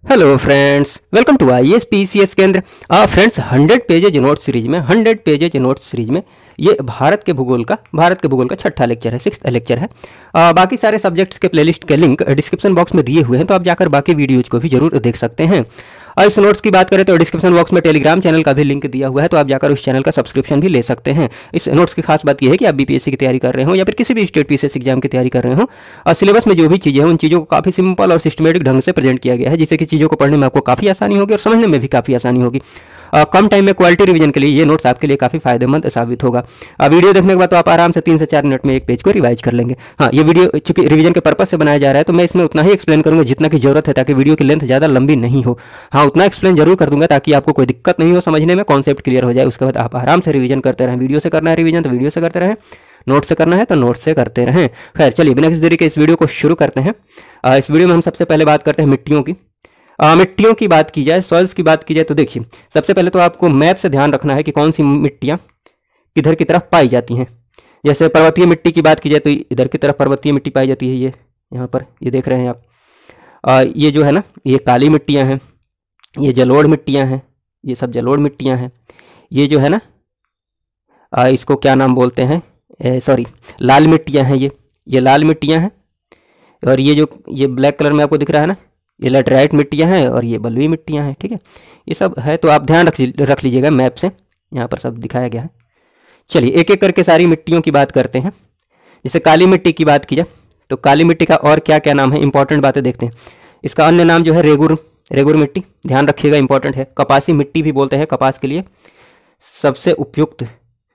Hello friends, welcome to IAS PCS केंद्र। Friends, 100 pages note series में 100 pages note series में ये भारत के भूगोल का छठा लेक्चर है, 6th लेक्चर है। बाकी सारे सब्जेक्ट्स के प्लेलिस्ट के लिंक डिस्क्रिप्शन बॉक्स में दिए हुए हैं, तो आप जाकर बाकी वीडियोज को भी जरूर देख सकते हैं। और इस नोट्स की बात करें तो डिस्क्रिप्शन बॉक्स में टेलीग्राम चैनल का भी लिंक दिया हुआ है, तो आप जाकर उस चैनल का सब्सक्रिप्शन भी ले सकते हैं। इस नोट्स की खास बात यह है कि आप BPSC की तैयारी कर रहे हो या फिर किसी भी स्टेट PCS एग्जाम की तैयारी कर रहे हो, और सिलेबस में जो भी चीज़ें हैं उन चीज़ों को काफ़ी सिंपल और सिस्टमेटिक ढंग से प्रेजेंट किया गया है, जिससे कि चीज़ों को पढ़ने में आपको काफ़ी आसानी होगी और समझने में भी काफ़ी आसानी होगी। कम टाइम में क्वालिटी रिवीजन के लिए ये नोट्स आपके लिए काफ़ी फायदेमंद साबित होगा। वीडियो देखने के बाद तो आप आराम से 3 से 4 मिनट में एक पेज को रिवाइज कर लेंगे। हाँ, ये वीडियो चूंकि रिवीजन के पर्पज से बनाया जा रहा है, तो मैं इसमें उतना ही एक्सप्लेन करूंगा जितना की जरूरत है, ताकि वीडियो की लेंथ ज़्यादा लंबी नहीं हो। हाँ, उतना एक्सप्लेन जरूर कर दूंगा ताकि आपको कोई दिक्कत नहीं हो समझने में, कॉन्सेप्ट क्लियर हो जाए। उसके बाद आप आराम से रिवीजन करते रहें। वीडियो से करना है रिवीजन तो वीडियो से करते रहें, नोट से करना है तो नोट से करते रहें। खैर चलिए, बिना किसी देरी के इस वीडियो को शुरू करते हैं। इस वीडियो में हम सबसे पहले बात करते हैं मिट्टियों की। मिट्टियों की बात की जाए, सॉइल्स की बात की जाए, तो देखिए सबसे पहले तो आपको मैप से ध्यान रखना है कि कौन सी मिट्टियाँ किधर की तरफ पाई जाती हैं। जैसे पर्वतीय मिट्टी की बात की जाए तो इधर की तरफ पर्वतीय मिट्टी पाई जाती है। ये यहाँ पर ये देख रहे हैं आप। ये जो है ना, ये काली मिट्टियाँ हैं, ये जलोढ़ मिट्टियाँ हैं, ये सब जलोढ़ मिट्टियाँ हैं। ये जो है ना, इसको क्या नाम बोलते हैं, सॉरी, लाल मिट्टियाँ हैं। ये लाल मिट्टियाँ हैं। और ये ब्लैक कलर में आपको दिख रहा है ना, ये लैटराइट मिट्टियाँ हैं और ये बलुई मिट्टियाँ हैं। ठीक है, ये सब है, तो आप ध्यान रख लीजिएगा मैप से, यहाँ पर सब दिखाया गया है। चलिए एक एक करके सारी मिट्टियों की बात करते हैं। जैसे काली मिट्टी की बात की जाए तो काली मिट्टी का और क्या क्या नाम है, इंपॉर्टेंट बातें देखते हैं। इसका अन्य नाम जो है रेगुर मिट्टी, ध्यान रखिएगा, इंपॉर्टेंट है। कपासी मिट्टी भी बोलते हैं, कपास के लिए सबसे उपयुक्त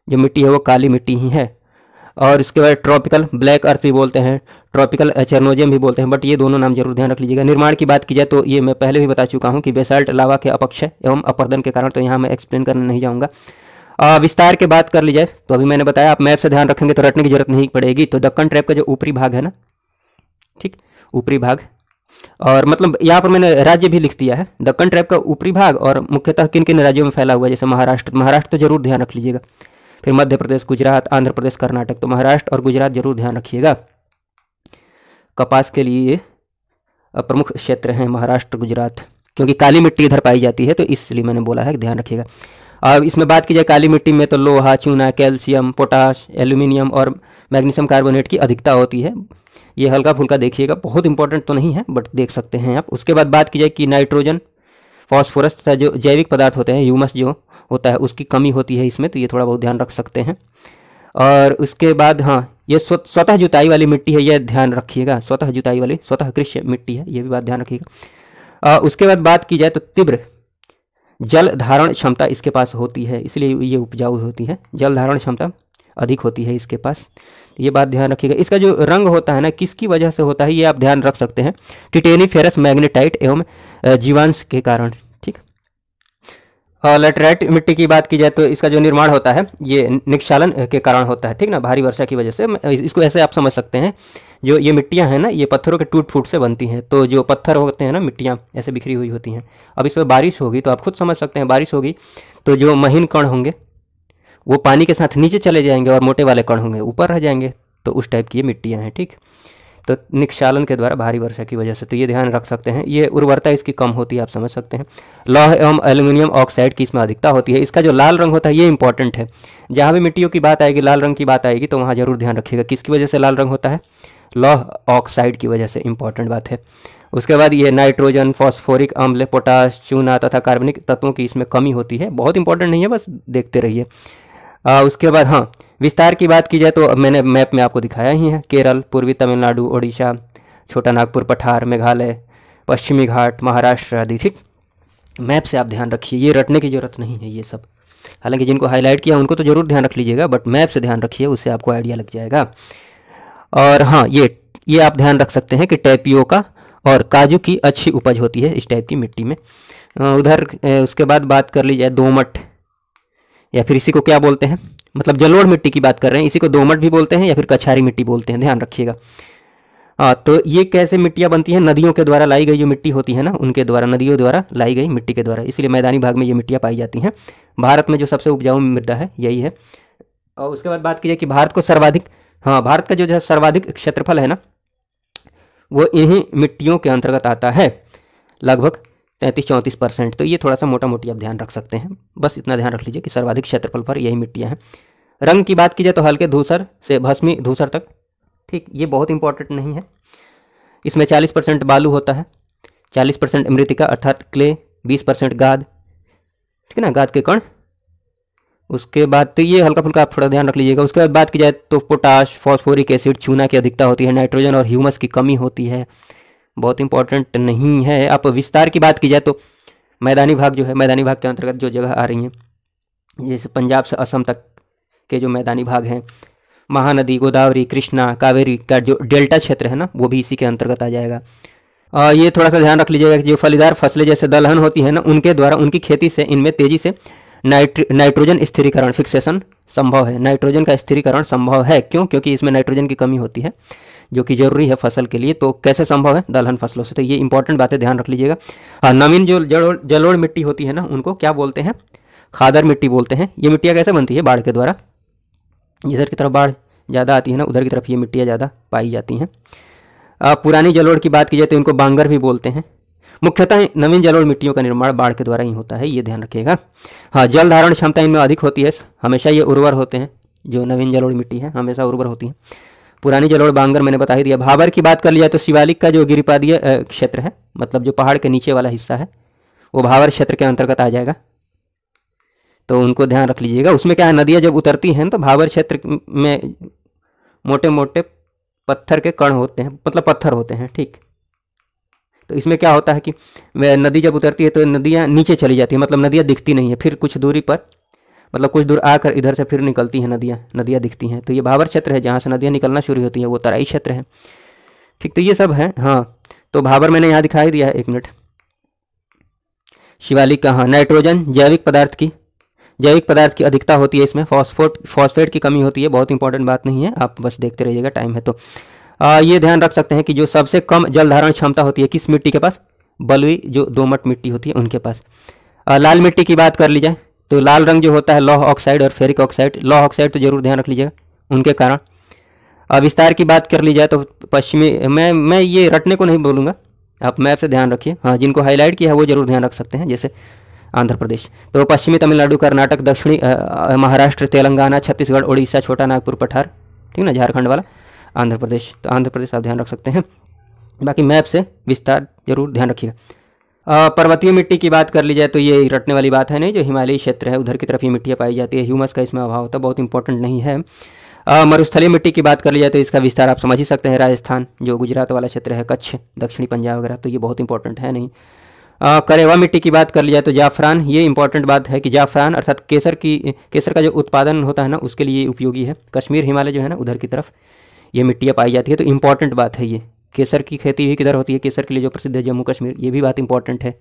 जो मिट्टी है वो काली मिट्टी ही है। और इसके बाद ट्रॉपिकल ब्लैक अर्थ भी बोलते हैं, ट्रॉपिकल चेरनोजियम भी बोलते हैं, बट ये दोनों नाम जरूर ध्यान रख लीजिएगा। निर्माण की बात की जाए तो ये मैं पहले भी बता चुका हूँ कि बेसाल्ट लावा के अपक्षय एवं अपर्दन के कारण, तो यहाँ मैं एक्सप्लेन करने नहीं जाऊँगा। विस्तार की बात कर ली जाए तो अभी मैंने बताया, आप मैप से ध्यान रखेंगे तो रटने की जरूरत नहीं पड़ेगी। तो दक्कन ट्रैप का जो ऊपरी भाग है ना, ठीक, ऊपरी भाग, और मतलब यहाँ पर मैंने राज्य भी लिख दिया है, दक्कन ट्रैप का ऊपरी भाग, और मुख्यतः किन किन राज्यों में फैला हुआ है। जैसे महाराष्ट्र तो जरूर ध्यान रख लीजिएगा। फिर मध्य प्रदेश, गुजरात, आंध्र प्रदेश, कर्नाटक, तो महाराष्ट्र और गुजरात जरूर ध्यान रखिएगा। कपास के लिए प्रमुख क्षेत्र हैं महाराष्ट्र, गुजरात, क्योंकि काली मिट्टी इधर पाई जाती है, तो इसलिए मैंने बोला है ध्यान रखिएगा। अब इसमें बात की जाए काली मिट्टी में तो लोहा, चूना, कैल्शियम, पोटाश, एल्यूमिनियम और मैग्नीशियम कार्बोनेट की अधिकता होती है। ये हल्का फुल्का देखिएगा, बहुत इंपॉर्टेंट तो नहीं है, बट देख सकते हैं आप। उसके बाद बात की जाए कि नाइट्रोजन, फॉस्फोरस तथा जो जैविक पदार्थ होते हैं, ह्यूमस जो होता है, उसकी कमी होती है इसमें, तो ये थोड़ा बहुत ध्यान रख सकते हैं। और उसके बाद हाँ, ये स्वतः जुताई वाली मिट्टी है, ये ध्यान रखिएगा, स्वतः जुताई वाली, स्वतः कृषि मिट्टी है, ये भी बात ध्यान रखिएगा। उसके बाद बात की जाए तो तीव्र जल धारण क्षमता इसके पास होती है, इसलिए ये उपजाऊ होती है, जल धारण क्षमता अधिक होती है इसके पास, ये बात ध्यान रखिएगा। इसका जो रंग होता है ना, किसकी वजह से होता है ये आप ध्यान रख सकते हैं, टिटेनी फेरस मैग्नेटाइट एवं जीवांश के कारण। ठीक, और लैटराइट मिट्टी की बात की जाए तो इसका जो निर्माण होता है ये निक्षालन के कारण होता है, ठीक ना, भारी वर्षा की वजह से। इसको ऐसे आप समझ सकते हैं, जो ये मिट्टियां हैं ना, ये पत्थरों के टूट फूट से बनती हैं। तो जो पत्थर होते हैं ना, मिट्टियां ऐसे बिखरी हुई होती हैं। अब इसमें बारिश होगी तो आप खुद समझ सकते हैं, बारिश होगी तो जो महीन कण होंगे वो पानी के साथ नीचे चले जाएंगे और मोटे वाले कण होंगे ऊपर रह जाएंगे, तो उस टाइप की ये मिट्टियाँ हैं। ठीक, तो निक्षालन के द्वारा भारी वर्षा की वजह से, तो ये ध्यान रख सकते हैं। ये उर्वरता इसकी कम होती है, आप समझ सकते हैं। लौह एवं एल्यूमिनियम ऑक्साइड की इसमें अधिकता होती है। इसका जो लाल रंग होता है ये इंपॉर्टेंट है, जहाँ भी मिट्टियों की बात आएगी, लाल रंग की बात आएगी, तो वहाँ जरूर ध्यान रखिएगा किसकी वजह से लाल रंग होता है, लौह ऑक्साइड की वजह से, इंपॉर्टेंट बात है। उसके बाद ये नाइट्रोजन, फॉस्फोरिक अम्ल, पोटाश, चूना तथा कार्बनिक तत्वों की इसमें कमी होती है, बहुत इंपॉर्टेंट नहीं है, बस देखते रहिए। उसके बाद हाँ, विस्तार की बात की जाए तो मैंने मैप में आपको दिखाया ही है, केरल, पूर्वी तमिलनाडु, ओडिशा, छोटा नागपुर, पठार, मेघालय, पश्चिमी घाट, महाराष्ट्र आदि। ठीक, मैप से आप ध्यान रखिए, ये रटने की जरूरत नहीं है ये सब। हालांकि जिनको हाईलाइट किया उनको तो जरूर ध्यान रख लीजिएगा, बट मैप से ध्यान रखिए, उससे आपको आइडिया लग जाएगा। और हाँ, ये आप ध्यान रख सकते हैं कि टैपियोका और काजू की अच्छी उपज होती है इस टाइप की मिट्टी में। उधर उसके बाद बात कर ली जाए दोमट, या फिर इसी को क्या बोलते हैं, मतलब जलोढ़ मिट्टी की बात कर रहे हैं, इसी को दोमट भी बोलते हैं या फिर कछारी मिट्टी बोलते हैं, ध्यान रखिएगा। हाँ, तो ये कैसे मिट्टियाँ बनती हैं, नदियों के द्वारा लाई गई जो मिट्टी होती है ना, उनके द्वारा, नदियों द्वारा लाई गई मिट्टी के द्वारा, इसलिए मैदानी भाग में ये मिट्टियाँ पाई जाती हैं। भारत में जो सबसे उपजाऊ मृदा है यही है। और उसके बाद बात की जाए कि भारत को सर्वाधिक, हाँ, भारत का जो सर्वाधिक क्षेत्रफल है ना, वो इन्हीं मिट्टियों के अंतर्गत आता है। लगभग 33-34%। तो ये थोड़ा सा मोटा मोटी आप ध्यान रख सकते हैं, बस इतना ध्यान रख लीजिए कि सर्वाधिक क्षेत्रफल पर यही मिट्टियाँ हैं। रंग की बात की जाए तो हल्के धूसर से भस्मी धूसर तक, ठीक, ये बहुत इंपॉर्टेंट नहीं है। इसमें 40% बालू होता है, 40% मृतिका अर्थात क्ले, 20% गाद, ठीक है ना, गाद के कण। उसके बाद तो ये हल्का फुल्का आप थोड़ा ध्यान रख लीजिएगा। उसके बाद बात की जाए तो पोटाश, फॉस्फोरिक एसिड, चूना की अधिकता होती है, नाइट्रोजन और ह्यूमस की कमी होती है, बहुत इंपॉर्टेंट नहीं है। आप विस्तार की बात की जाए तो मैदानी भाग जो है, मैदानी भाग के अंतर्गत जो जगह आ रही हैं, जैसे पंजाब से असम तक के जो मैदानी भाग हैं, महानदी, गोदावरी, कृष्णा, कावेरी का जो डेल्टा क्षेत्र है ना, वो भी इसी के अंतर्गत आ जाएगा। ये थोड़ा सा ध्यान रख लीजिएगा कि जो फलीदार फसलें जैसे दलहन होती है ना, उनके द्वारा उनकी खेती से इनमें तेजी से नाइट्रोजन स्थिरीकरण फिक्सेशन संभव है। नाइट्रोजन का स्थिरीकरण संभव है, क्यों? क्योंकि इसमें नाइट्रोजन की कमी होती है जो कि जरूरी है फसल के लिए। तो कैसे संभव है? दलहन फसलों से। तो ये इंपॉर्टेंट बातें ध्यान रख लीजिएगा। हाँ, नवीन जो जलोढ़ मिट्टी होती है ना, उनको क्या बोलते हैं? खादर मिट्टी बोलते हैं। ये मिट्टियाँ कैसे बनती है? बाढ़ के द्वारा। जिधर की तरफ बाढ़ ज़्यादा आती है ना, उधर की तरफ ये मिट्टियाँ ज़्यादा पाई जाती हैं। पुरानी जलोढ़ की बात की जाए तो इनको बांगर भी बोलते हैं। मुख्यतः नवीन जलोढ़ मिट्टियों का निर्माण बाढ़ के द्वारा ही होता है, ये ध्यान रखिएगा। हाँ, जल धारण क्षमता इनमें अधिक होती है, हमेशा ये उर्वर होते हैं। जो नवीन जलोढ़ मिट्टी है हमेशा उर्वर होती है। पुरानी जलोढ़ बांगर मैंने बता ही दिया। भाबर की बात कर लिया तो शिवालिक का जो गिरिपादीय क्षेत्र है, मतलब जो पहाड़ के नीचे वाला हिस्सा है, वो भाबर क्षेत्र के अंतर्गत आ जाएगा, तो उनको ध्यान रख लीजिएगा। उसमें क्या है, नदियाँ जब उतरती हैं तो भाबर क्षेत्र में मोटे मोटे पत्थर के कण होते हैं, मतलब पत्थर होते हैं, ठीक। तो इसमें क्या होता है कि नदी जब उतरती है तो नदियाँ नीचे चली जाती है, मतलब नदियाँ दिखती नहीं है। फिर कुछ दूरी पर, मतलब कुछ दूर आकर इधर से फिर निकलती हैं नदियाँ दिखती हैं। तो ये भाबर क्षेत्र है, जहाँ से नदियाँ निकलना शुरू होती हैं, वो तराई क्षेत्र है, ठीक। तो ये सब है। हाँ, तो भाबर मैंने यहाँ दिखाई दिया है, 1 मिनट। शिवालिक का, हाँ, नाइट्रोजन जैविक पदार्थ की अधिकता होती है इसमें। फॉस्फेट की कमी होती है, बहुत इंपॉर्टेंट बात नहीं है, आप बस देखते रहिएगा, टाइम है तो। ये ध्यान रख सकते हैं कि जो सबसे कम जल धारण क्षमता होती है किस मिट्टी के पास? बलुई जो दोमट मिट्टी होती है उनके पास। लाल मिट्टी की बात कर ली जाए तो लाल रंग जो होता है लौह ऑक्साइड और फेरिक ऑक्साइड, लौह ऑक्साइड तो जरूर ध्यान रख लीजिएगा उनके कारण। विस्तार की बात कर ली जाए तो पश्चिमी, मैं ये रटने को नहीं बोलूँगा, आप मैप से ध्यान रखिए। हाँ, जिनको हाईलाइट किया है वो जरूर ध्यान रख सकते हैं, जैसे आंध्र प्रदेश, तो पश्चिमी तमिलनाडु, कर्नाटक, दक्षिणी महाराष्ट्र, तेलंगाना, छत्तीसगढ़, उड़ीसा, छोटा नागपुर, पठार, ठीक ना, झारखंड वाला आंध्र प्रदेश। तो आंध्र प्रदेश आप ध्यान रख सकते हैं। बाकी मैप से विस्तार जरूर ध्यान रखिएगा। पर्वतीय मिट्टी की बात कर ली जाए तो ये रटने वाली बात है नहीं, जो हिमालयी क्षेत्र है उधर की तरफ ये मिट्टियाँ पाई जाती है। ह्यूमस का इसमें अभाव होता है, बहुत इंपॉर्टेंट नहीं है। मरुस्थलीय मिट्टी की बात कर ली जाए तो इसका विस्तार आप समझ ही सकते हैं, राजस्थान जो गुजरात वाला क्षेत्र है, कच्छ, दक्षिणी पंजाब वगैरह, तो ये बहुत इंपॉर्टेंट है नहीं। करेवा मिट्टी की बात कर ली जाए तो जाफरान, ये इंपॉर्टेंट बात है कि जाफरान अर्थात केसर का जो उत्पादन होता है ना, उसके लिए उपयोगी है। कश्मीर, हिमालय जो है ना, उधर की तरफ ये मिट्टियाँ पाई जाती है, तो इंपॉर्टेंट बात है ये। केसर की खेती भी किधर होती है? केसर के लिए जो प्रसिद्ध है जम्मू कश्मीर, ये भी बात इंपॉर्टेंट है,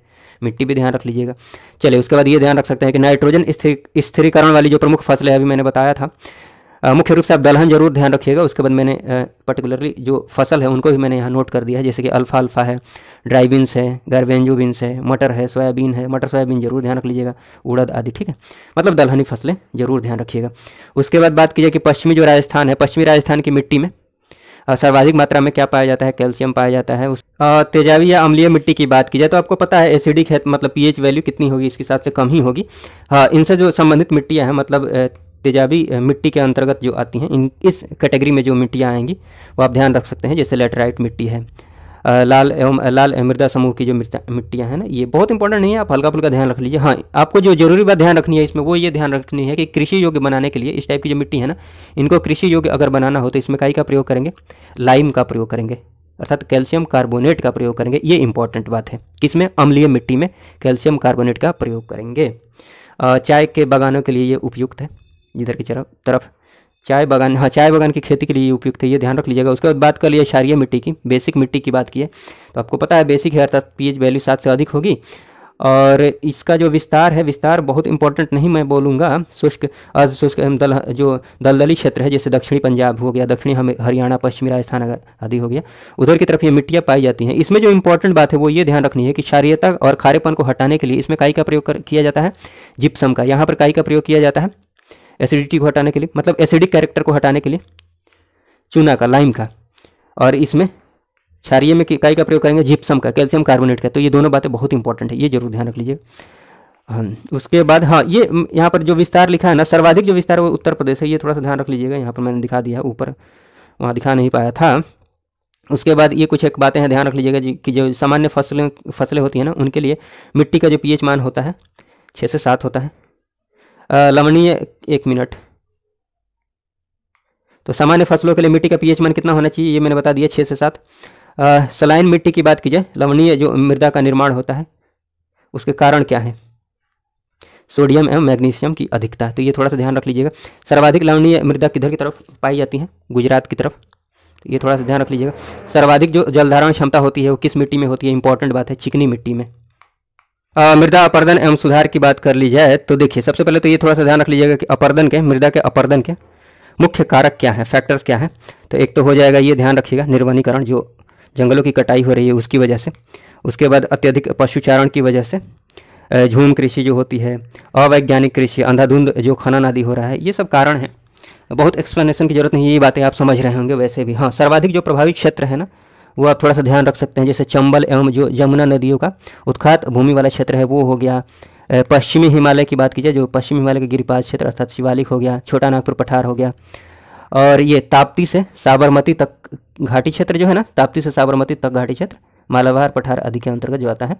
मिट्टी भी ध्यान रख लीजिएगा। चलिए, उसके बाद ये ध्यान रख सकते हैं कि नाइट्रोजन स्थिरीकरण वाली जो प्रमुख फसलें अभी मैंने बताया था, मुख्य रूप से आप दलहन जरूर ध्यान रखिएगा। उसके बाद मैंने पर्टिकुलरली जो फसल है उनको भी मैंने यहाँ नोट कर दिया है, जैसे कि अल्फा है, ड्राई बीन्स है, गार्बेंजो बीन्स है, मटर है, सोयाबीन है, मटर सोयाबीन जरूर ध्यान रख लीजिएगा, उड़द आदि, ठीक है, मतलब दलहनी फसलें जरूर ध्यान रखिएगा। उसके बाद बात कीजिए कि पश्चिमी जो राजस्थान है, पश्चिमी राजस्थान की मिट्टी में सर्वाधिक मात्रा में क्या पाया जाता है? कैल्शियम पाया जाता है। तेजाबी या अम्लीय मिट्टी की बात की जाए तो आपको पता है एसिडिक है, मतलब पीएच वैल्यू कितनी होगी, इसके हिसाब से कम ही होगी। हाँ, इनसे जो संबंधित मिट्टियाँ हैं, मतलब तेजाबी मिट्टी के अंतर्गत जो आती हैं, इस कैटेगरी में जो मिट्टियाँ आएंगी वो आप ध्यान रख सकते हैं, जैसे लेटराइट मिट्टी है, लाल मृदा समूह की जो मिट्टियाँ हैं ना, ये बहुत इंपॉर्टेंट नहीं है, आप हल्का फुल्का ध्यान रख लीजिए। हाँ, आपको जो जरूरी बात ध्यान रखनी है इसमें, वो ये ध्यान रखनी है कि कृषि योग्य बनाने के लिए इस टाइप की जो मिट्टी है ना, इनको कृषि योग्य अगर बनाना हो तो इसमें काई का प्रयोग करेंगे? लाइम का प्रयोग करेंगे, अर्थात कैल्शियम कार्बोनेट का प्रयोग करेंगे। ये इंपॉर्टेंट बात है, किसमें? अम्लीय मिट्टी में कैल्शियम कार्बोनेट का प्रयोग करेंगे। चाय के बागानों के लिए ये उपयुक्त है, जिधर की तरफ चाय बागान, हाँ, चाय बागान की खेती के लिए उपयुक्त है, ये ध्यान रख लीजिएगा। उसके बाद बात कर लिया क्षारीय मिट्टी की, बेसिक मिट्टी की बात की है, तो आपको पता है बेसिक है अर्थात पीएच वैल्यू 7 से अधिक होगी। और इसका जो विस्तार है, विस्तार बहुत इंपॉर्टेंट नहीं मैं बोलूँगा, शुष्क अर्धशुष्क जो दलदली क्षेत्र है, जैसे दक्षिणी पंजाब हो गया, दक्षिणी हरियाणा, पश्चिमी राजस्थान आदि हो गया, उधर की तरफ ये मिट्टियाँ पाई जाती हैं। इसमें जो इंपॉर्टेंट बात है वो ये ध्यान रखनी है कि क्षारीयता और खारेपन को हटाने के लिए इसमें काई का प्रयोग किया जाता है? जिप्सम का। यहाँ पर काई का प्रयोग किया जाता है एसिडिटी को हटाने के लिए, मतलब एसिडिक कैरेक्टर को हटाने के लिए चूना का, लाइम का। और इसमें क्षारीय में इकाई का प्रयोग करेंगे जिप्सम का, कैल्शियम कार्बोनेट का। तो ये दोनों बातें बहुत इंपॉर्टेंट है, ये जरूर ध्यान रख लीजिए। हाँ, उसके बाद हाँ, ये यहाँ पर जो विस्तार लिखा है ना, सर्वाधिक जो विस्तार है वो उत्तर प्रदेश है, ये थोड़ा सा ध्यान रख लीजिएगा। यहाँ पर मैंने दिखा दिया है, ऊपर वहाँ दिखा नहीं पाया था। उसके बाद ये कुछ एक बातें हैं, ध्यान रख लीजिएगा कि जो सामान्य फसलें होती हैं ना, उनके लिए मिट्टी का जो पीएच मान होता है 6 से 7 होता है। लवणीय, 1 मिनट, तो सामान्य फसलों के लिए मिट्टी का पीएच मान कितना होना चाहिए, ये मैंने बता दिया, 6 से 7। सलाइन मिट्टी की बात की जाए, लवणीय जो मृदा का निर्माण होता है उसके कारण क्या है, सोडियम एवं मैग्नीशियम की अधिकता है, तो ये थोड़ा सा ध्यान रख लीजिएगा। सर्वाधिक लवणीय मृदा किधर की तरफ पाई जाती है, गुजरात की तरफ, तो ये थोड़ा सा ध्यान रख लीजिएगा। सर्वाधिक जो जलधारण क्षमता होती है वो किस मिट्टी में होती है, इंपॉर्टेंट बात है, चिकनी मिट्टी में। मृदा अपर्दन एवं सुधार की बात कर ली जाए तो देखिए, सबसे पहले तो ये थोड़ा सा ध्यान रख लीजिएगा कि अपर्दन के, मृदा के अपर्दन के मुख्य कारक क्या हैं, फैक्टर्स क्या हैं। तो एक तो हो जाएगा, ये ध्यान रखिएगा, निर्वनीकरण, जो जंगलों की कटाई हो रही है उसकी वजह से। उसके बाद अत्यधिक पशुचारण की वजह से, झूम कृषि जो होती है, अवैज्ञानिक कृषि, अंधाधुंध जो खनन आदि हो रहा है, ये सब कारण हैं। बहुत एक्सप्लेनेशन की जरूरत नहीं, ये बातें आप समझ रहे होंगे वैसे भी। हाँ, सर्वाधिक जो प्रभावित क्षेत्र है ना, वो आप थोड़ा सा ध्यान रख सकते हैं, जैसे चंबल एवं जो यमुना नदियों का उत्खात भूमि वाला क्षेत्र है वो हो गया। पश्चिमी हिमालय की बात की जाए, जो पश्चिमी हिमालय के गिरिपाद क्षेत्र अर्थात शिवालिक हो गया, छोटा नागपुर पठार हो गया। और ये ताप्ती से साबरमती तक घाटी क्षेत्र जो है ना, ताप्ती से साबरमती तक घाटी क्षेत्र मालाबार पठार आदि के अंतर्गत जो आता है,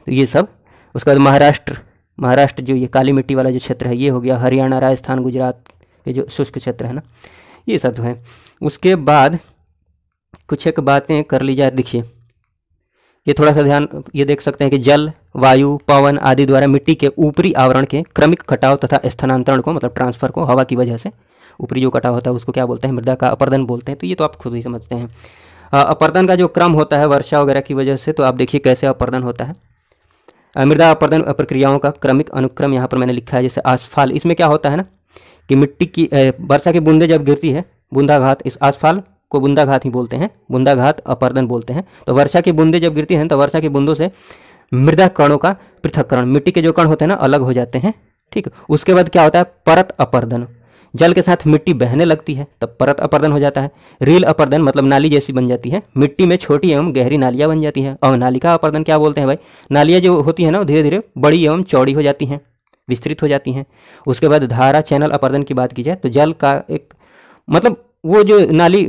तो ये सब। उसके बाद महाराष्ट्र जो ये काली मिट्टी वाला जो क्षेत्र है ये हो गया। हरियाणा, राजस्थान, गुजरात के जो शुष्क क्षेत्र है ना, ये सब जो है। उसके बाद कुछ एक बातें कर ली जाए, देखिए ये थोड़ा सा ध्यान, ये देख सकते हैं कि जल, वायु, पवन आदि द्वारा मिट्टी के ऊपरी आवरण के क्रमिक कटाव तथा स्थानांतरण को, मतलब ट्रांसफर को, हवा की वजह से ऊपरी जो कटाव होता है उसको क्या बोलते हैं, मृदा का अपर्दन बोलते हैं। तो ये तो आप खुद ही समझते हैं। अपर्दन का जो क्रम होता है वर्षा वगैरह की वजह से, तो आप देखिए कैसे अपर्दन होता है। मृदा अपर्दन प्रक्रियाओं का क्रमिक अनुक्रम यहाँ पर मैंने लिखा है। जैसे आसफाल, इसमें क्या होता है ना कि मिट्टी की वर्षा की बूंदें जब गिरती है, बूंदाघात, इस आसफाल को बूंदाघात ही बोलते हैं, बूंदाघात अपर्दन बोलते हैं। तो वर्षा की बूंदें जब गिरती हैं तो वर्षा की बूंदों से मृदा कणों का पृथक्करण, मिट्टी के जो कण होते हैं ना अलग हो जाते हैं, ठीक। उसके बाद क्या होता है, परत अपर्दन, जल के साथ मिट्टी बहने लगती है तब परत अपर्दन हो जाता है। रील अपर्दन मतलब नाली जैसी बन जाती है, मिट्टी में छोटी एवं गहरी नालियाँ बन जाती हैं। और नालिका अपर्दन क्या बोलते हैं भाई, नालियाँ जो होती हैं ना धीरे धीरे बड़ी एवं चौड़ी हो जाती हैं, विस्तृत हो जाती हैं। उसके बाद धारा चैनल अपर्दन की बात की जाए तो जल का एक, मतलब वो जो नाली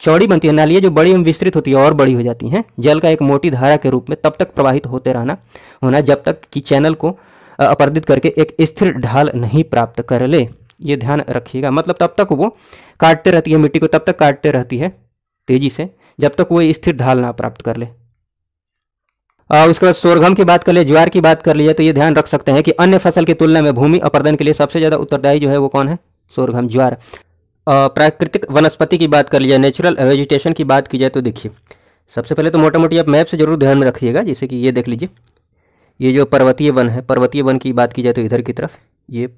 चौड़ी बनती है, नालियाँ जो बड़ी एवं विस्तृत होती है और बड़ी हो जाती हैं, जल का एक मोटी धारा के रूप में तब तक प्रवाहित होते होना जब तक कि चैनल को अपर्दित करके एक स्थिर ढाल नहीं प्राप्त कर ले। ये ध्यान रखिएगा, मतलब तब तक वो काटते रहती है मिट्टी को, तब तक काटते रहती है तेजी से जब तक वो स्थिर ढाल ना प्राप्त कर ले। उसके बाद सोरघम की बात कर ले, ज्वार की बात कर लिया, तो ये ध्यान रख सकते हैं कि अन्य फसल की तुलना में भूमि अपर्दन के लिए सबसे ज़्यादा उत्तरदायी जो है वो कौन है, सोरघम, ज्वार। प्राकृतिक वनस्पति की बात कर लिया, नेचुरल वेजिटेशन की बात की जाए तो देखिए सबसे पहले तो मोटा मोटी आप मैप से जरूर ध्यान में रखिएगा। जैसे कि ये देख लीजिए, ये जो पर्वतीय वन है, पर्वतीय वन की बात की जाए तो इधर की तरफ ये,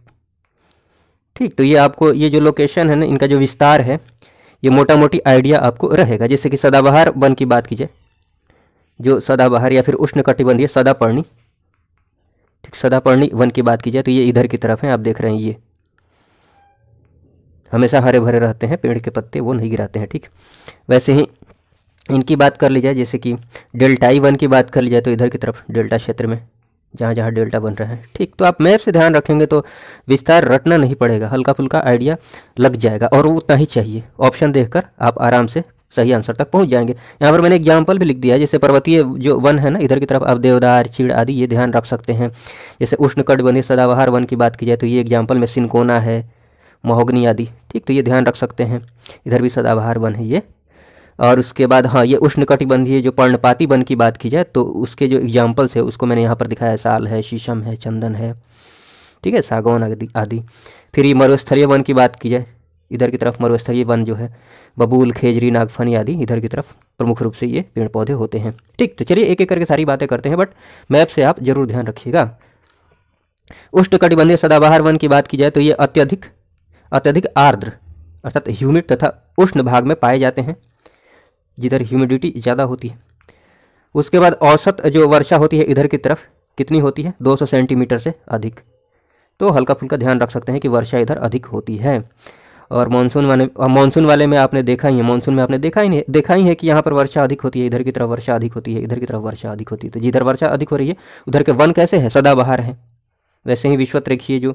ठीक। तो ये आपको ये जो लोकेशन है ना, इनका जो विस्तार है ये मोटा मोटी आइडिया आपको रहेगा। जैसे कि सदाबहार वन की बात की जाए, जो सदाबहार या फिर उष्णकटिबंधीय सदापर्णी, ठीक, सदापर्णी वन की बात की जाए तो ये इधर की तरफ है, आप देख रहे हैं ये हमेशा हरे भरे रहते हैं, पेड़ के पत्ते वो नहीं गिराते हैं, ठीक। वैसे ही इनकी बात कर ली जाए, जैसे कि डेल्टाई वन की बात कर ली जाए तो इधर की तरफ डेल्टा क्षेत्र में जहाँ जहाँ डेल्टा बन रहा है, ठीक। तो आप मैप से ध्यान रखेंगे तो विस्तार रटना नहीं पड़ेगा, हल्का फुल्का आइडिया लग जाएगा और वो उतना ही चाहिए। ऑप्शन देखकर आप आराम से सही आंसर तक पहुंच जाएंगे। यहाँ पर मैंने एग्जाम्पल भी लिख दिया है, जैसे पर्वतीय जो वन है ना इधर की तरफ आप देवदार, चीड़ आदि ये ध्यान रख सकते हैं। जैसे उष्णकटिबंधीय सदाबहार वन की बात की जाए तो ये एग्जाम्पल में सिनकोना है, महोगनी आदि, ठीक। तो ये ध्यान रख सकते हैं, इधर भी सदाबहार वन है ये। और उसके बाद हाँ, ये उष्णकटिबंधीय जो पर्णपाती वन की बात की जाए तो उसके जो एग्जाम्पल्स है उसको मैंने यहाँ पर दिखाया है, साल है, शीशम है, चंदन है, ठीक है, सागौन आदि। फिर ये मरुस्थलीय वन की बात की जाए, इधर की तरफ मरुस्थलीय वन जो है, बबूल, खेजरी, नागफनी आदि इधर की तरफ प्रमुख रूप से ये पेड़ पौधे होते हैं, ठीक। तो चलिए एक एक करके सारी बातें करते हैं, बट मैप से आप जरूर ध्यान रखिएगा। उष्णकटिबंधीय सदाबहार वन की बात की जाए तो ये अत्यधिक आर्द्र अर्थात ह्यूमिड तथा उष्ण भाग में पाए जाते हैं, जिधर ह्यूमिडिटी ज़्यादा होती है। उसके बाद औसत जो वर्षा होती है इधर की तरफ कितनी होती है, 200 सेंटीमीटर से अधिक। तो हल्का फुल्का ध्यान रख सकते हैं कि वर्षा इधर अधिक होती है। और मानसून वाले में आपने देखा ही है, मानसून में आपने देखा ही है कि यहाँ पर वर्षा अधिक होती है, इधर की तरफ वर्षा अधिक होती है, इधर की तरफ वर्षा अधिक होती है। तो जिधर वर्षा अधिक हो रही है उधर के वन कैसे हैं, सदाबहार हैं। वैसे ही विषुवत-रेखीय जो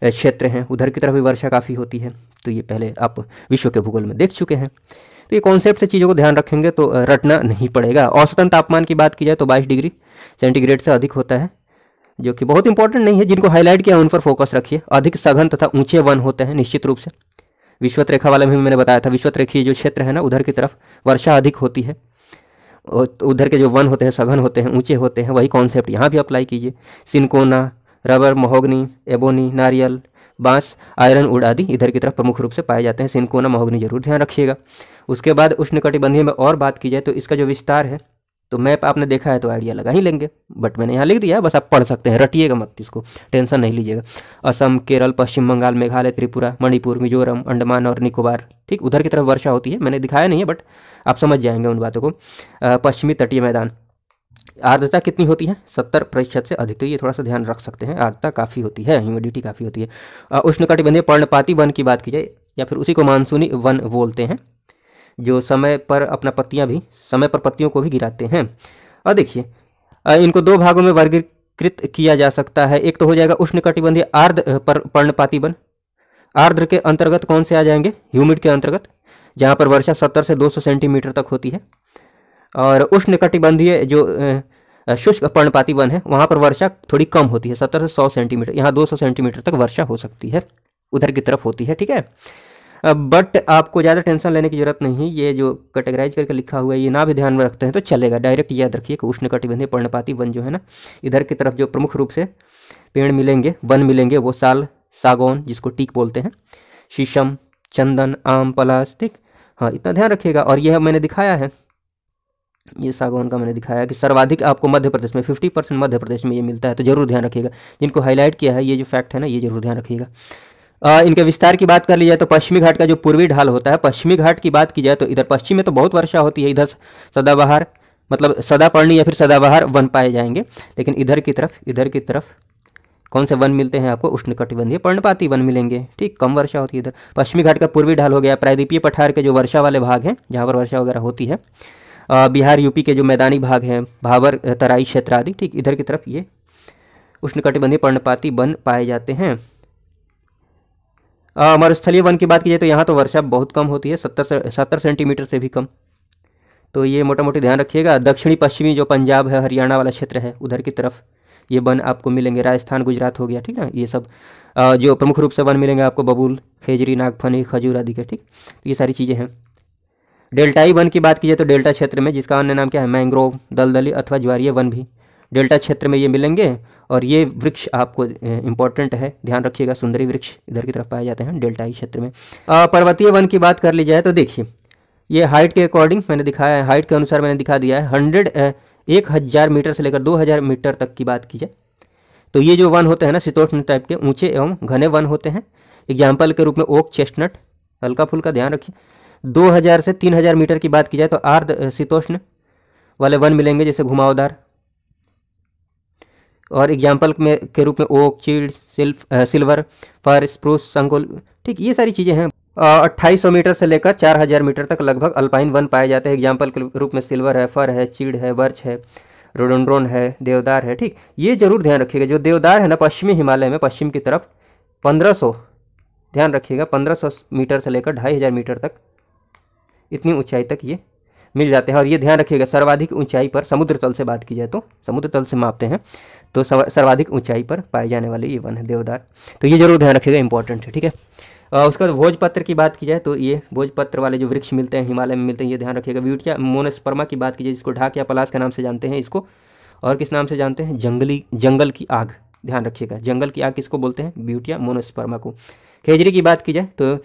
क्षेत्र हैं उधर की तरफ भी वर्षा काफ़ी होती है। तो ये पहले आप विश्व के भूगोल में देख चुके हैं। तो ये कॉन्सेप्ट से चीज़ों को ध्यान रखेंगे तो रटना नहीं पड़ेगा। औसतन तापमान की बात की जाए तो 22 डिग्री सेंटीग्रेड से अधिक होता है, जो कि बहुत इंपॉर्टेंट नहीं है। जिनको हाईलाइट किया उन पर फोकस रखिए। अधिक सघन तथा ऊंचे वन होते हैं निश्चित रूप से। विषुवत रेखा वाले में भी मैंने बताया था, विषुवत रेखीय जो क्षेत्र है ना उधर की तरफ वर्षा अधिक होती है, और उधर के जो वन होते हैं सघन होते हैं, ऊंचे होते हैं। वही कॉन्सेप्ट यहाँ भी अप्लाई कीजिए। सिनकोना, रबर, महोगनी, एबोनी, नारियल, बांस, आयरन वुड आदि इधर की तरफ प्रमुख रूप से पाए जाते हैं। सिनकोना, महोगनी जरूर ध्यान रखिएगा। उसके बाद उष्णकटिबंधीय में और बात की जाए तो इसका जो विस्तार है, तो मैप आपने देखा है तो आइडिया लगा ही लेंगे, बट मैंने यहाँ लिख दिया है, बस आप पढ़ सकते हैं, रटिएगा मत, इसको टेंशन नहीं लीजिएगा। असम, केरल, पश्चिम बंगाल, मेघालय, त्रिपुरा, मणिपुर, मिजोरम, अंडमान और निकोबार, ठीक उधर की तरफ वर्षा होती है। मैंने दिखाया नहीं है बट आप समझ जाएंगे उन बातों को। पश्चिमी तटीय मैदान, आर्द्रता कितनी होती है, 70% से अधिक। तो ये थोड़ा सा ध्यान रख सकते हैं, आर्द्रता काफ़ी होती है, ह्यूमिडिटी काफ़ी होती है। उष्णकटिबंधीय पर्णपाती वन की बात की जाए, या फिर उसी को मानसूनी वन बोलते हैं, जो समय पर पत्तियों को भी गिराते हैं। और देखिए इनको दो भागों में वर्गीकृत किया जा सकता है। एक तो हो जाएगा उष्णकटिबंधीय आर्द्र पर्णपाती वन। आर्द्र के अंतर्गत कौन से आ जाएंगे, ह्यूमिड के अंतर्गत, जहाँ पर वर्षा 70 से 200 सेंटीमीटर तक होती है। और उष्णकटिबंधीय जो शुष्क पर्णपाती वन है वहाँ पर वर्षा थोड़ी कम होती है, 70 से 100 सेंटीमीटर, यहाँ 200 सेंटीमीटर तक वर्षा हो सकती है, उधर की तरफ होती है, ठीक है। बट आपको ज़्यादा टेंशन लेने की जरूरत नहीं है। ये जो कैटेगराइज करके लिखा हुआ है ये ना भी ध्यान में रखते हैं तो चलेगा। डायरेक्ट याद रखिए कि उष्णकटिबंधीय पर्णपाती वन जो है ना, इधर की तरफ जो प्रमुख रूप से पेड़ मिलेंगे, वन मिलेंगे, वो साल, सागौन जिसको टीक बोलते हैं, शीशम, चंदन, आम, पलाश, ठीक। हाँ, इतना ध्यान रखिएगा। और यह मैंने दिखाया है, ये सागौन का मैंने दिखाया कि सर्वाधिक आपको मध्य प्रदेश में 50% मध्य प्रदेश में ये मिलता है, तो जरूर ध्यान रखिएगा। जिनको हाईलाइट किया है ये जो फैक्ट है ना, ये जरूर ध्यान रखिएगा। इनके विस्तार की बात कर ली जाए तो पश्चिमी घाट का जो पूर्वी ढाल होता है, पश्चिमी घाट की बात की जाए तो इधर पश्चिम में तो बहुत वर्षा होती है, इधर सदाबहार मतलब सदापर्णी या फिर सदाबहार वन पाए जाएंगे। लेकिन इधर की तरफ कौन से वन मिलते हैं आपको, उष्णकटिबंधीय पर्णपाती वन मिलेंगे, ठीक, कम वर्षा होती है इधर। पश्चिमी घाट का पूर्वी ढाल हो गया प्रायद्वीपीय पठार के जो वर्षा वाले भाग हैं, जहाँ पर वर्षा वगैरह होती है। बिहार, यूपी के जो मैदानी भाग हैं, भाबर, तराई क्षेत्र आदि, ठीक, इधर की तरफ ये उष्णकटिबंधीय पर्णपाती वन पाए जाते हैं। मरुस्थलीय वन की बात की जाए तो यहाँ तो वर्षा बहुत कम होती है, 70 सेंटीमीटर से भी कम। तो ये मोटा मोटी ध्यान रखिएगा। दक्षिणी पश्चिमी जो पंजाब है, हरियाणा वाला क्षेत्र है, उधर की तरफ ये वन आपको मिलेंगे। राजस्थान, गुजरात हो गया, ठीक ना, ये सब जो प्रमुख रूप से वन मिलेंगे आपको, बबूल, खेजरी, नागफनी, खजूर आदि के, ठीक, ये सारी चीज़ें हैं। डेल्टाई वन की बात की जाए तो डेल्टा क्षेत्र में, जिसका अन्य नाम क्या है, मैंग्रोव, दलदली अथवा ज्वारीय वन भी डेल्टा क्षेत्र में ये मिलेंगे। और ये वृक्ष आपको इंपॉर्टेंट है, ध्यान रखिएगा, सुंदरी वृक्ष इधर की तरफ पाए जाते हैं डेल्टाई क्षेत्र में। पर्वतीय वन की बात कर ली जाए तो देखिए ये हाइट के अकॉर्डिंग मैंने दिखाया है, हाइट के अनुसार मैंने दिखा दिया है। 1000 मीटर से लेकर 2000 मीटर तक की बात की जाए तो ये जो वन होते हैं ना, शीतोष्ण टाइप के ऊंचे एवं घने वन होते हैं। एग्जाम्पल के रूप में ओक, चेस्टनट, हल्का फुल्का ध्यान रखिए। 2000 से 3000 मीटर की बात की जाए तो आर्द्र शीतोष्ण वाले वन मिलेंगे, जैसे घुमावदार। और एग्जाम्पल में के रूप में ओक, चीड़, सिल्वर, फर, स्प्रूस, संगोल, ठीक, ये सारी चीज़ें हैं। 2800 मीटर से लेकर 4000 मीटर तक लगभग अल्पाइन वन पाए जाते हैं। एग्जाम्पल के रूप में सिल्वर है, फर है, चीड़ है, बर्च है, रोडोड्रोन है, देवदार है, ठीक। ये जरूर ध्यान रखिएगा। जो देवदार है ना, पश्चिमी हिमालय में पश्चिम की तरफ 1500, ध्यान रखिएगा, 1500 मीटर से लेकर 2500 मीटर तक इतनी ऊंचाई तक ये मिल जाते हैं। और ये ध्यान रखिएगा, सर्वाधिक ऊंचाई पर समुद्र तल से बात की जाए तो, समुद्र तल से मापते हैं तो सर्वाधिक ऊंचाई पर पाए जाने वाले ये वन है देवदार। तो ये जरूर ध्यान रखिएगा, इंपॉर्टेंट है, ठीक है। उसके बाद भोजपत्र की बात की जाए तो ये भोजपत्र वाले जो वृक्ष मिलते हैं हिमालय में मिलते हैं, ये ध्यान रखिएगा। ब्यूटिया मोनोस्पर्मा की बात की जाए, जिसको ढाक या पलाश के नाम से जानते हैं इसको, और किस नाम से जानते हैं, जंगल की आग, ध्यान रखिएगा। जंगल की आग किसको बोलते हैं, ब्यूटिया मोनोस्पर्मा को। खेजरी की बात की जाए तो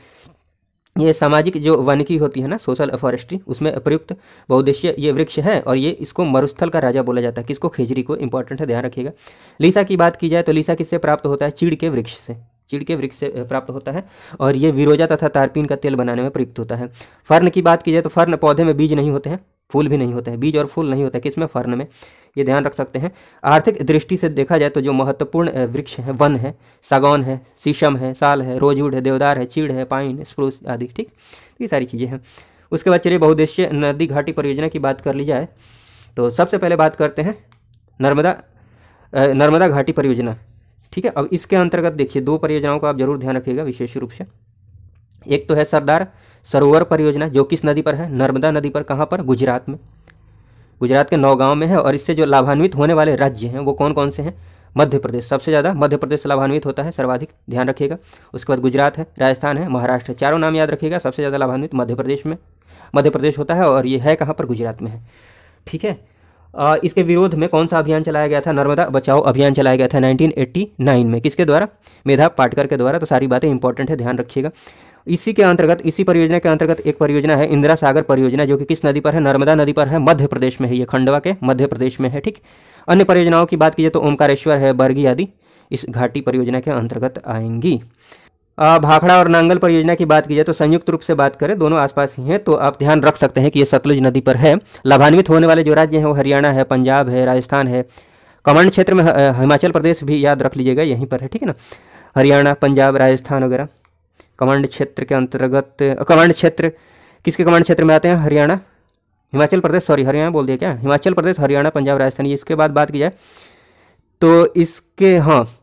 ये सामाजिक जो वानिकी होती है ना, सोशल फॉरेस्ट्री, उसमें प्रयुक्त बहुउद्देशीय ये वृक्ष है। और ये इसको मरुस्थल का राजा बोला जाता है, किसको, खेजरी को, इंपॉर्टेंट है, ध्यान रखिएगा। लीसा की बात की जाए तो लीसा किससे प्राप्त होता है, चीड़ के वृक्ष से, चीड़ के वृक्ष से प्राप्त होता है। और ये विरोजा तथा तारपीन का तेल बनाने में प्रयुक्त होता है। फर्न की बात की जाए तो फर्न पौधे में बीज नहीं होते हैं, फूल भी नहीं होते हैं, बीज और फूल नहीं होता है किसमें, फर्न में, ये ध्यान रख सकते हैं। आर्थिक दृष्टि से देखा जाए तो जो महत्वपूर्ण वृक्ष हैं, वन है, सागौन है, शीशम है, साल है, रोजवुड है, देवदार है, चीड़ है, पाइन, स्प्रूस आदि, ठीक, ये सारी चीज़ें हैं। उसके बाद चलिए बहुउद्देशीय नदी घाटी परियोजना की बात कर ली जाए तो सबसे पहले बात करते हैं नर्मदा घाटी परियोजना, ठीक है। अब इसके अंतर्गत देखिए दो परियोजनाओं का आप जरूर ध्यान रखिएगा विशेष रूप से। एक तो है सरदार सरोवर परियोजना जो किस नदी पर है, नर्मदा नदी पर, कहाँ पर, गुजरात में, गुजरात के नौगांव में है। और इससे जो लाभान्वित होने वाले राज्य हैं वो कौन कौन से हैं, मध्य प्रदेश, सबसे ज़्यादा मध्य प्रदेश लाभान्वित होता है, सर्वाधिक, ध्यान रखिएगा। उसके बाद गुजरात है, राजस्थान है, महाराष्ट्र है, चारों नाम याद रखिएगा। सबसे ज़्यादा लाभान्वित मध्य प्रदेश होता है और ये है कहाँ पर, गुजरात में है, ठीक है। इसके विरोध में कौन सा अभियान चलाया गया था, नर्मदा बचाओ अभियान चलाया गया था 1989 में, किसके द्वारा, मेधा पाटकर के द्वारा। तो सारी बातें इंपॉर्टेंट है, ध्यान रखिएगा। इसी के अंतर्गत, इसी परियोजना के अंतर्गत एक परियोजना है इंदिरा सागर परियोजना जो कि किस नदी पर है, नर्मदा नदी पर है, मध्य प्रदेश में है, ये खंडवा के मध्य प्रदेश में है, ठीक। अन्य परियोजनाओं की बात कीजिए तो ओमकारेश्वर है, बरगी आदि इस घाटी परियोजना के अंतर्गत आएंगी। भाखड़ा और नांगल परियोजना की बात की जाए तो संयुक्त रूप से बात करें, दोनों आसपास ही हैं, तो आप ध्यान रख सकते हैं कि ये सतलुज नदी पर है। लाभान्वित होने वाले जो राज्य हैं वो हरियाणा है, पंजाब है, राजस्थान है, कमांड क्षेत्र में हिमाचल प्रदेश भी याद रख लीजिएगा, यहीं पर है, ठीक है ना। हरियाणा, पंजाब, राजस्थान वगैरह कमांड क्षेत्र के अंतर्गत। कमांड क्षेत्र किसके कमांड क्षेत्र में आते हैं, हरियाणा, हिमाचल प्रदेश, सॉरी हरियाणा बोल दिया क्या, हिमाचल प्रदेश, हरियाणा, पंजाब, राजस्थान। इसके बाद बात की जाए तो इसके, हाँ,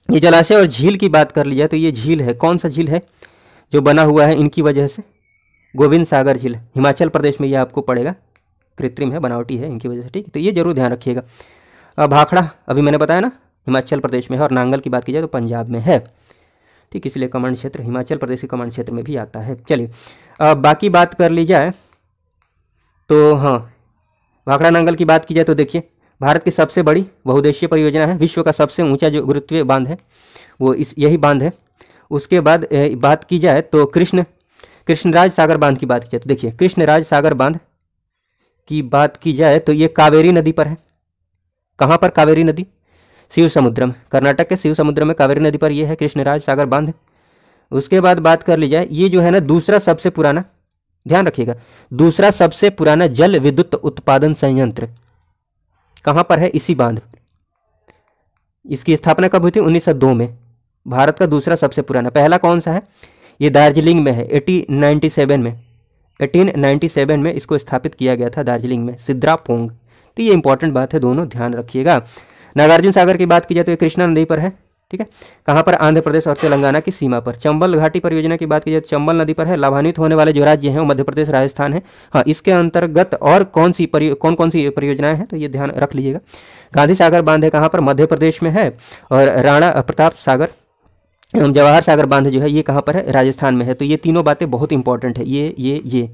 ये जलाशय और झील की बात कर ली जाए तो ये झील है, कौन सा झील है जो बना हुआ है इनकी वजह से, गोविंद सागर झील, हिमाचल प्रदेश में ये आपको पड़ेगा, कृत्रिम है, बनावटी है इनकी वजह से, ठीक। तो ये जरूर ध्यान रखिएगा। भाखड़ा अभी मैंने बताया ना हिमाचल प्रदेश में है, और नांगल की बात की जाए तो पंजाब में है, ठीक, इसलिए कमांड क्षेत्र हिमाचल प्रदेश के कमांड क्षेत्र में भी आता है। चलिए बाकी बात कर ली जाए तो, हाँ, भाखड़ा नांगल की बात की जाए तो देखिए भारत की सबसे बड़ी बहुउद्देशीय परियोजना है, विश्व का सबसे ऊंचा जो गुरुत्वीय बांध है वो यही बांध है। उसके बाद बात की जाए तो कृष्णराज सागर बांध की बात की जाए तो देखिए कृष्णराज सागर बांध की बात की जाए तो ये कावेरी नदी पर है, कहाँ पर, कावेरी नदी, शिव समुद्रम, कर्नाटक के शिव समुद्र में कावेरी नदी पर यह है कृष्णराज सागर बांध। उसके बाद बात कर ली जाए, ये जो है ना दूसरा सबसे पुराना, ध्यान रखिएगा, दूसरा सबसे पुराना जल विद्युत उत्पादन संयंत्र कहाँ पर है, इसी बांध। इसकी स्थापना कब हुई थी, 1902 में। भारत का दूसरा सबसे पुराना, पहला कौन सा है, ये दार्जिलिंग में है, 1897 में इसको स्थापित किया गया था दार्जिलिंग में, सिद्रापोंग। तो ये इंपॉर्टेंट बात है, दोनों ध्यान रखिएगा। नागार्जुन सागर की बात की जाए तो ये कृष्णा नदी पर है, ठीक है, कहाँ पर, आंध्र प्रदेश और तेलंगाना की सीमा पर। चंबल घाटी परियोजना की बात की जाए तो चंबल नदी पर है। लाभान्वित होने वाले जो राज्य हैं वो मध्य प्रदेश, राजस्थान है। हाँ, इसके अंतर्गत और कौन कौन सी परियोजनाएं हैं तो ये ध्यान रख लीजिएगा। गांधी सागर बांध है, कहाँ पर, मध्य प्रदेश में है। और राणा प्रताप सागर एवं जवाहर सागर बांध जो है ये कहाँ पर है, राजस्थान में है। तो ये तीनों बातें बहुत इंपॉर्टेंट है, ये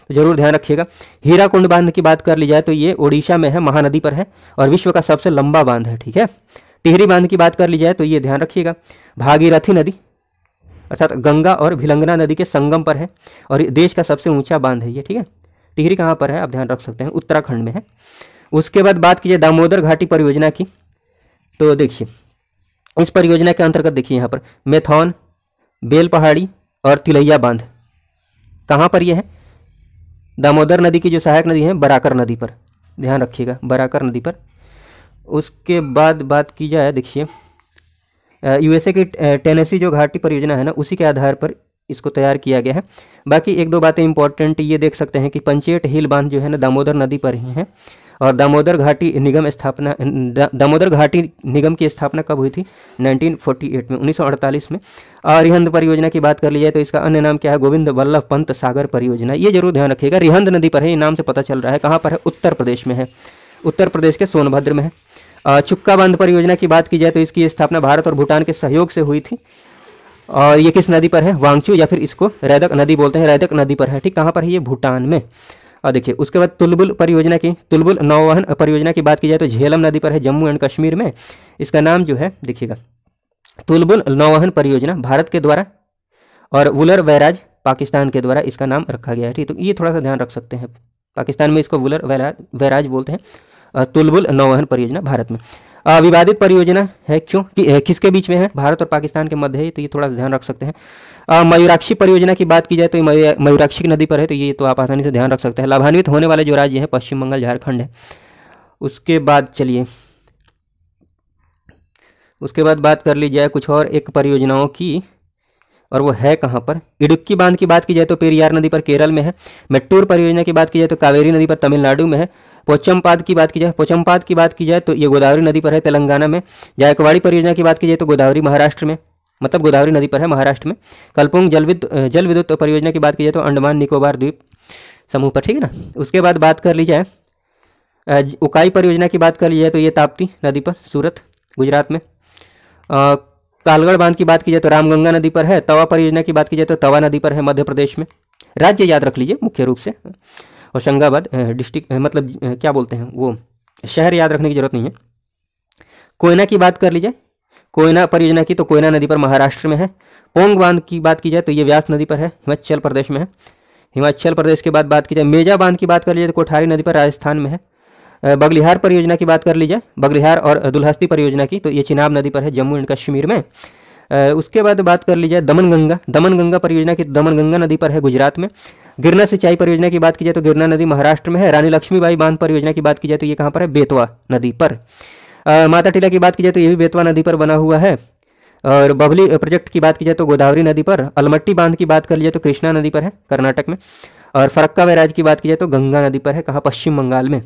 तो जरूर ध्यान रखिएगा। हीराकुंड बांध की बात कर ली जाए तो ये ओडिशा में है, महानदी पर है और विश्व का सबसे लंबा बांध है, ठीक है। टिहरी बांध की बात कर ली जाए तो ये ध्यान रखिएगा, भागीरथी नदी अर्थात गंगा और भिलंगना नदी के संगम पर है और देश का सबसे ऊंचा बांध है ये, ठीक है। टिहरी कहाँ पर है आप ध्यान रख सकते हैं, उत्तराखंड में है। उसके बाद बात कीजिए दामोदर घाटी परियोजना की, तो देखिए इस परियोजना के अंतर्गत देखिए यहाँ पर मेथौन, बेल पहाड़ी और तिलैया बांध कहाँ पर ये है, दामोदर नदी की जो सहायक नदी है बराकर नदी पर, ध्यान रखिएगा, बराकर नदी पर। उसके बाद बात की जाए, देखिए यूएसए की टेनेसी जो घाटी परियोजना है ना उसी के आधार पर इसको तैयार किया गया है। बाकी एक दो बातें इंपॉर्टेंट ये देख सकते हैं कि पंचेट हिल बांध जो है ना दामोदर नदी पर ही है और दामोदर घाटी निगम की स्थापना कब हुई थी, 1948 में, 1948 में। और रिहंद परियोजना की बात कर ली जाए तो इसका अन्य नाम क्या है, गोविंद वल्लभ पंत सागर परियोजना। ये जरूर ध्यान रखिएगा, रिहंद नदी पर है, ये नाम से पता चल रहा है। कहाँ पर है, उत्तर प्रदेश में है, उत्तर प्रदेश के सोनभद्र में है। चुक्का बांध परियोजना की बात की जाए तो इसकी स्थापना भारत और भूटान के सहयोग से हुई थी और ये किस नदी पर है, वांगचू या फिर इसको रैदक नदी बोलते हैं, रैदक नदी पर है, ठीक, कहाँ पर है, ये भूटान में। और देखिए उसके बाद तुलबुल नौवहन परियोजना की बात की जाए तो झेलम नदी पर है, जम्मू एंड कश्मीर में। इसका नाम जो है देखिएगा तुलबुल नौवहन परियोजना भारत के द्वारा और वुलर बैराज पाकिस्तान के द्वारा इसका नाम रखा गया है, ठीक। तो ये थोड़ा सा ध्यान रख सकते हैं, पाकिस्तान में इसको वुलर बैराज बोलते हैं, तुलबुल नौवहन परियोजना भारत में। विवादित परियोजना है क्यों कि किसके बीच में है, भारत और पाकिस्तान के मध्य है, तो ये थोड़ा सा ध्यान रख सकते हैं। मयूराक्षी परियोजना की बात की जाए तो ये मयूराक्षी नदी पर है, तो ये तो आप आसानी से ध्यान रख सकते हैं। लाभान्वित होने वाले जो राज्य हैं पश्चिम बंगाल, झारखंड है। उसके बाद चलिए, उसके बाद बात कर ली जाए कुछ और एक परियोजनाओं की, और वो है कहाँ पर। इडुक्की बांध की बात की जाए तो पेरियार नदी पर केरल में है। मेट्टूर परियोजना की बात की जाए तो कावेरी नदी पर तमिलनाडु में है। पोचमपाद की बात की जाए तो ये गोदावरी नदी पर है, तेलंगाना में। जायकवाड़ी परियोजना की बात की जाए तो गोदावरी महाराष्ट्र में, मतलब गोदावरी नदी पर है, महाराष्ट्र में। कलपुंग जल विद्युत परियोजना की बात की जाए तो अंडमान निकोबार द्वीप समूह पर, ठीक है ना। उसके बाद बात कर ली जाए उकाई परियोजना की बात कर ली जाए तो ये ताप्ती नदी पर, सूरत, गुजरात में। कालगढ़ बांध की बात की जाए तो रामगंगा नदी पर है। तवा परियोजना की बात की जाए तो तवा नदी पर है, मध्य प्रदेश में। राज्य याद रख लीजिए मुख्य रूप से, होशंगाबाद डिस्ट्रिक्ट, मतलब क्या बोलते हैं वो, शहर याद रखने की जरूरत नहीं है। कोयना की बात कर लीजिए, कोयना परियोजना की तो कोयना नदी पर, महाराष्ट्र में है। पोंग बांध की बात की जाए तो ये व्यास नदी पर है, हिमाचल प्रदेश में है। हिमाचल प्रदेश के बाद बात की जाए मेजा बांध की बात कर लीजिए तो कोठारी नदी पर, राजस्थान में है। बगलिहार परियोजना की बात कर लीजिए, बगलिहार और दुल्हस्ती परियोजना की, तो ये चिनाब नदी पर है, जम्मू एंड कश्मीर में। उसके बाद बात कर लीजिए दमन गंगा परियोजना की, दमन गंगा नदी पर है, गुजरात में। गिरना सिंचाई परियोजना की बात की जाए तो गिरना नदी महाराष्ट्र में है। रानी लक्ष्मीबाई बांध परियोजना की बात की जाए तो ये कहाँ पर है, बेतवा नदी पर। माता टीला की बात की जाए तो ये भी बेतवा नदी पर बना हुआ है। और बबली प्रोजेक्ट की बात की जाए तो गोदावरी नदी पर। अलमट्टी बांध की बात कर लीजिए तो कृष्णा नदी पर है, कर्नाटक में। और फरक्का बैराज की बात की जाए तो गंगा नदी पर है, कहाँ, पश्चिम बंगाल में।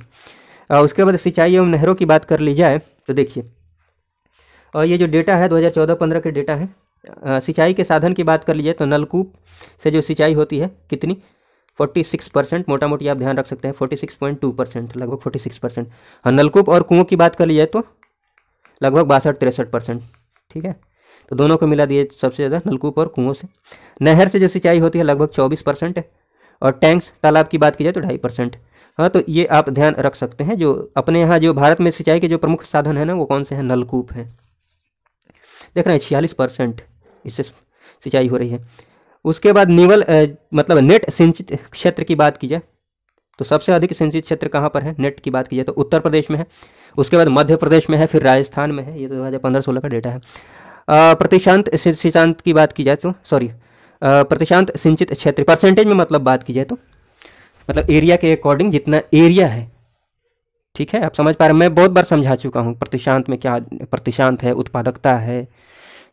उसके बाद सिंचाई एवं नहरों की बात कर ली जाए तो देखिए, और ये जो डेटा है 2014-15 के डेटा है। सिंचाई के साधन की बात कर लीजिए तो नलकूप से जो सिंचाई होती है कितनी, 46%, मोटा मोटी आप ध्यान रख सकते हैं 46.2%, लगभग 46%। हाँ, नलकूप और कुओं की बात कर ली जाए तो लगभग 62-63%, ठीक है। तो दोनों को मिला दिए सबसे ज़्यादा नलकूप और कुओं से। नहर से जो सिंचाई होती है लगभग 24% है। और टैंक्स तालाब की बात की जाए तो 2.5%। हाँ, तो ये आप ध्यान रख सकते हैं। जो अपने यहाँ जो भारत में सिंचाई के जो प्रमुख साधन है ना, वो कौन से हैं, नलकूप हैं। देख रहे हैं 46% इससे सिंचाई हो रही है। उसके बाद मतलब नेट सिंचित क्षेत्र की बात की जाए तो सबसे अधिक सिंचित क्षेत्र कहाँ पर है, नेट की बात की जाए तो उत्तर प्रदेश में है। उसके बाद मध्य प्रदेश में है, फिर राजस्थान में है। ये 2015-16 का डेटा है। प्रतिशांत सिंचांत की बात की जाए तो प्रतिशांत सिंचित क्षेत्र परसेंटेज में मतलब बात की जाए तो, मतलब एरिया के अकॉर्डिंग जितना एरिया है, ठीक है, आप समझ पा रहे हैं। मैं बहुत बार समझा चुका हूँ प्रतिशांत में क्या प्रतिशांत है, उत्पादकता है,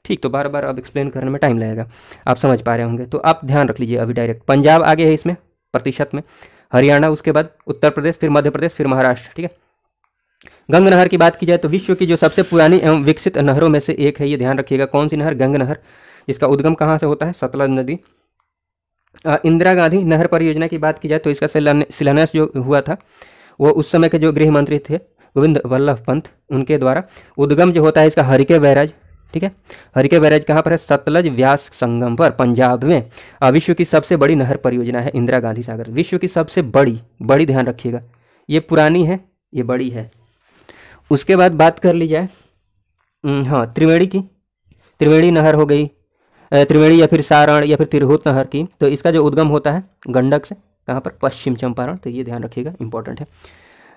ठीक। तो बार बार अब एक्सप्लेन करने में टाइम लगेगा, आप समझ पा रहे होंगे। तो आप ध्यान रख लीजिए अभी डायरेक्ट। पंजाब आगे है इसमें प्रतिशत में, हरियाणा, उसके बाद उत्तर प्रदेश, फिर मध्य प्रदेश, फिर महाराष्ट्र, ठीक है। गंगा नहर की बात की जाए तो विश्व की जो सबसे पुरानी एवं विकसित नहरों में से एक है, ये ध्यान रखिएगा। कौन सी नहर, गंगा नहर, जिसका उद्गम कहाँ से होता है, सतलज नदी। इंदिरा गांधी नहर परियोजना की बात की जाए तो इसका शिलान्यास जो हुआ था वो उस समय के जो गृह मंत्री थे गोविंद वल्लभ पंत, उनके द्वारा। उद्गम जो होता है इसका हरिके बैराज, ठीक है। हरिके बैराज कहाँ पर है, सतलज व्यास संगम पर, पंजाब में। विश्व की सबसे बड़ी नहर परियोजना है इंदिरा गांधी सागर, विश्व की सबसे बड़ी ध्यान रखिएगा, ये पुरानी है, ये बड़ी है। उसके बाद बात कर ली जाए हाँ त्रिवेणी की, त्रिवेणी नहर हो गई, त्रिवेणी या फिर सारण या फिर तिरहुत नहर की, तो इसका जो उद्गम होता है गंडक से, कहाँ पर, पश्चिम चंपारण। तो ये ध्यान रखिएगा, इंपॉर्टेंट है।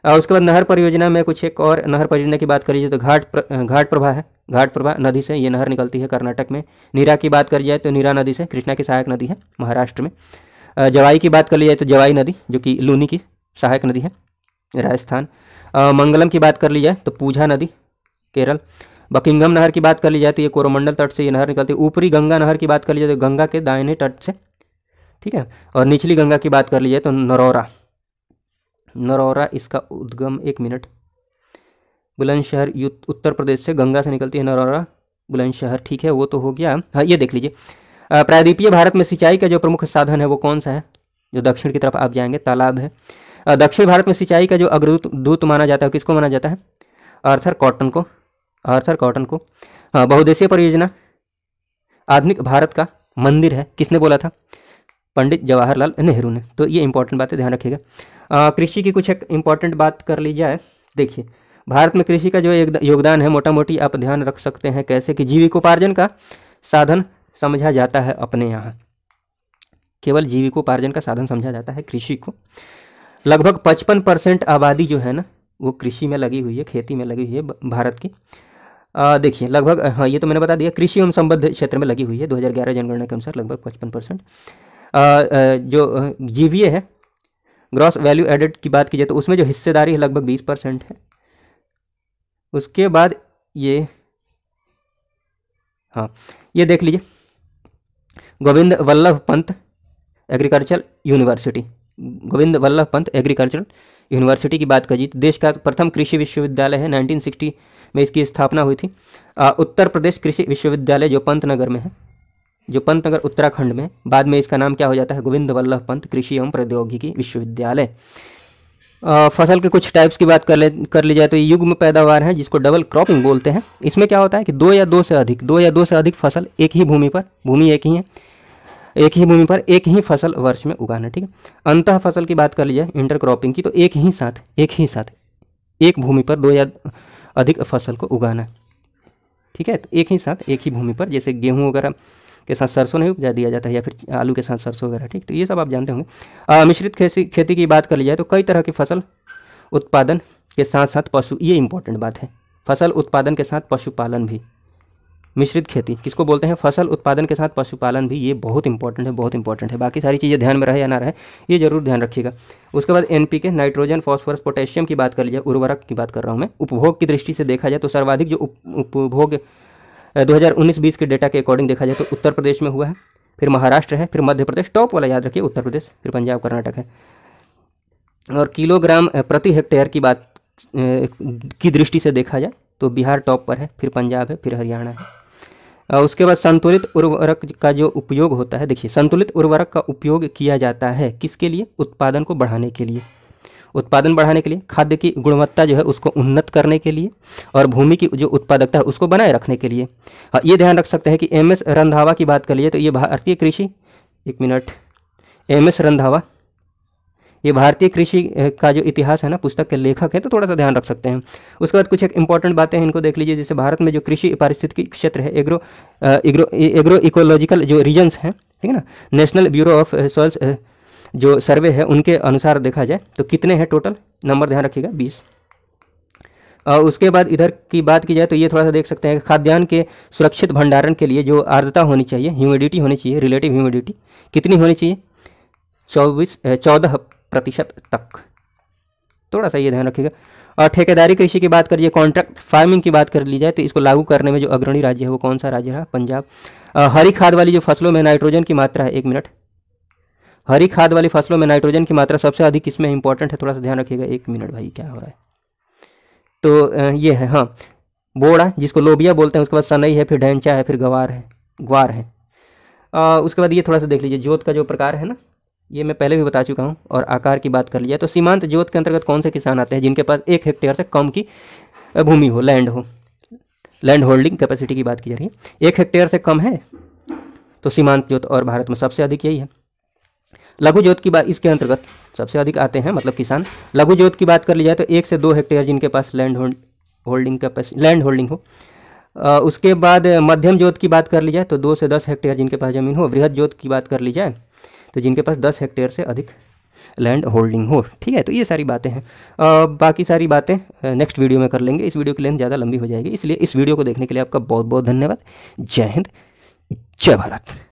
उसके बाद नहर परियोजना में कुछ एक और नहर परियोजना की बात कर लीजिए तो घाट प्रभा है, घाट प्रभा नदी से ये नहर निकलती है, कर्नाटक में। नीरा की बात करी जाए तो नीरा नदी से, कृष्णा की सहायक नदी है, महाराष्ट्र में। जवाई की बात कर ली जाए तो जवाई नदी, जो कि लूनी की सहायक नदी है, राजस्थान। मंगलम की बात कर ली जाए तो पूझा नदी, केरल। बकिंगम नहर की बात कर ली जाए तो ये कोरोमंडल तट से ये नहर निकलती है। ऊपरी गंगा नहर की बात कर ली जाए तो गंगा के दाहिने तट से, ठीक है। और निचली गंगा की बात कर ली जाए तो नरौरा इसका उद्गम, 1 मिनट, बुलंदशहर उत्तर प्रदेश से गंगा से निकलती है नरौरा, बुलंदशहर, ठीक है, वो तो हो गया। हाँ, ये देख लीजिए, प्रायद्वीपीय भारत में सिंचाई का जो प्रमुख साधन है वो कौन सा है, जो दक्षिण की तरफ आप जाएंगे, तालाब है। दक्षिण भारत में सिंचाई का जो अग्रदूत माना जाता है, किसको माना जाता है, आर्थर कॉटन को। हाँ, बहुउद्देशीय परियोजना आधुनिक भारत का मंदिर है, किसने बोला था, पंडित जवाहरलाल नेहरू ने। तो ये इंपॉर्टेंट बात है, ध्यान रखिएगा। कृषि की कुछ एक इंपॉर्टेंट बात कर ली जाए, देखिए भारत में कृषि का जो योगदान है मोटा मोटी आप ध्यान रख सकते हैं कैसे कि जीविकोपार्जन का साधन समझा जाता है अपने यहाँ, केवल जीविकोपार्जन का साधन समझा जाता है कृषि को। लगभग 55% आबादी जो है ना, वो कृषि में लगी हुई है, खेती में लगी हुई है भारत की। देखिए लगभग, हाँ ये तो मैंने बता दिया, कृषि एवं संबद्ध क्षेत्र में लगी हुई है 2011 जनगणना के अनुसार लगभग 55%। जो जीवीए है, ग्रॉस वैल्यू एडेड की बात की जाए तो उसमें जो हिस्सेदारी है लगभग 20% है। उसके बाद ये, हाँ ये देख लीजिए, Govind Vallabh Pant agricultural university, Govind Vallabh Pant agricultural university की बात करिए तो देश का प्रथम कृषि विश्वविद्यालय है, 1960 में इसकी स्थापना हुई थी। उत्तर प्रदेश कृषि विश्वविद्यालय जो पंतनगर में है, जो पंतनगर उत्तराखंड में, बाद में इसका नाम क्या हो जाता है, गोविंद वल्लभ पंत कृषि एवं प्रौद्योगिकी विश्वविद्यालय। फसल के कुछ टाइप्स की बात कर ली जाए तो ये युग्म पैदावार है जिसको डबल क्रॉपिंग बोलते हैं। इसमें क्या होता है कि दो या दो से अधिक फसल एक ही भूमि पर, भूमि एक ही है, एक ही भूमि पर एक ही फसल वर्ष में उगाना, ठीक है। अंतः फसल की बात कर ली जाए इंटर क्रॉपिंग की तो एक ही साथ एक भूमि पर दो या अधिक फसल को उगाना, ठीक है। तो एक ही साथ एक ही भूमि पर, जैसे गेहूँ वगैरह के साथ सरसों नहीं उपजा दिया जाता है या फिर आलू के साथ सरसों वगैरह, ठीक। तो ये सब आप जानते होंगे। मिश्रित खेती की बात कर ली जाए तो कई तरह की फसल उत्पादन के साथ साथ पशु, ये इंपॉर्टेंट बात है, फसल उत्पादन के साथ पशुपालन भी, मिश्रित खेती किसको बोलते हैं, फसल उत्पादन के साथ पशुपालन भी, ये बहुत इंपॉर्टेंट है, बहुत इंपॉर्टेंट है। बाकी सारी चीज़ें ध्यान में रहे या ना रहे ये जरूर ध्यान रखिएगा। उसके बाद एनपीके, नाइट्रोजन, फॉस्फोरस, पोटेशियम की बात कर लीजिए, उर्वरक की बात कर रहा हूँ मैं। उपभोग की दृष्टि से देखा जाए तो सर्वाधिक जो उपभोग 2019-20 के डेटा के अकॉर्डिंग देखा जाए तो उत्तर प्रदेश में हुआ है, फिर महाराष्ट्र है, फिर मध्य प्रदेश, टॉप वाला याद रखिए उत्तर प्रदेश, फिर पंजाब, कर्नाटक है। और किलोग्राम प्रति हेक्टेयर की बात की दृष्टि से देखा जाए तो बिहार टॉप पर है, फिर पंजाब है, फिर हरियाणा है। उसके बाद संतुलित उर्वरक का जो उपयोग होता है, देखिए संतुलित उर्वरक का उपयोग किया जाता है किसके लिए, उत्पादन को बढ़ाने के लिए, उत्पादन बढ़ाने के लिए, खाद्य की गुणवत्ता जो है उसको उन्नत करने के लिए, और भूमि की जो उत्पादकता है उसको बनाए रखने के लिए। ये ध्यान रख सकते हैं कि एम एस रंधावा की बात कर लीजिए तो ये भारतीय कृषि, एक मिनट, एम एस रंधावा ये भारतीय कृषि का जो इतिहास है ना, पुस्तक के लेखक है, तो थोड़ा सा ध्यान रख सकते हैं। उसके बाद कुछ एक इंपॉर्टेंट बातें हैं, इनको देख लीजिए। जैसे भारत में जो कृषि पारिस्थितिकी क्षेत्र है, एग्रो इकोलॉजिकल जो रीजन्स हैं, ठीक है ना, नेशनल ब्यूरो ऑफ सॉइल्स जो सर्वे है उनके अनुसार देखा जाए तो कितने हैं टोटल, नंबर ध्यान रखिएगा 20। उसके बाद इधर की बात की जाए तो ये थोड़ा सा देख सकते हैं, खाद्यान्न के सुरक्षित भंडारण के लिए जो आर्द्रता होनी चाहिए, ह्यूमिडिटी होनी चाहिए, रिलेटिव ह्यूमिडिटी कितनी होनी चाहिए, 14% तक, थोड़ा सा ये ध्यान रखिएगा। और ठेकेदारी कृषि की बात करिए, कॉन्ट्रैक्ट फार्मिंग की बात कर ली जाए तो इसको लागू करने में जो अग्रणी राज्य है वो कौन सा राज्य है, पंजाब। हरी खाद वाली जो फसलों में नाइट्रोजन की मात्रा है, एक मिनट, हरी खाद वाली फसलों में नाइट्रोजन की मात्रा सबसे अधिक किसमें इंपॉर्टेंट है, थोड़ा सा ध्यान रखिएगा। एक मिनट भाई क्या हो रहा है, तो ये है, हाँ बोड़ा जिसको लोबिया बोलते हैं, उसके बाद सनई है, फिर ढैंचा है, फिर ग्वार है। उसके बाद ये थोड़ा सा देख लीजिए, जोत का जो प्रकार है ना, ये मैं पहले भी बता चुका हूँ। और आकार की बात कर लीजिए तो सीमांत जोत के अंतर्गत कौन से किसान आते हैं, जिनके पास 1 हेक्टेयर से कम की भूमि हो, लैंड होल्डिंग कैपेसिटी की बात की जा रही है, 1 हेक्टेयर से कम है तो सीमांत जोत, और भारत में सबसे अधिक यही है। लघु जोत की बात इसके अंतर्गत सबसे अधिक आते हैं, मतलब किसान। लघु जोत की बात कर ली जाए तो 1 से 2 हेक्टेयर जिनके पास लैंड होल्डिंग हो। उसके बाद मध्यम जोत की बात कर ली जाए तो 2 से 10 हेक्टेयर जिनके पास ज़मीन हो। बृहद जोत की बात कर ली जाए तो जिनके पास 10 हेक्टेयर से अधिक लैंड होल्डिंग हो, ठीक है। तो ये सारी बातें हैं, बाकी सारी बातें नेक्स्ट वीडियो में कर लेंगे। इस वीडियो की लेंथ ज़्यादा लंबी हो जाएगी, इसलिए इस वीडियो को देखने के लिए आपका बहुत बहुत धन्यवाद। जय हिंद, जय भारत।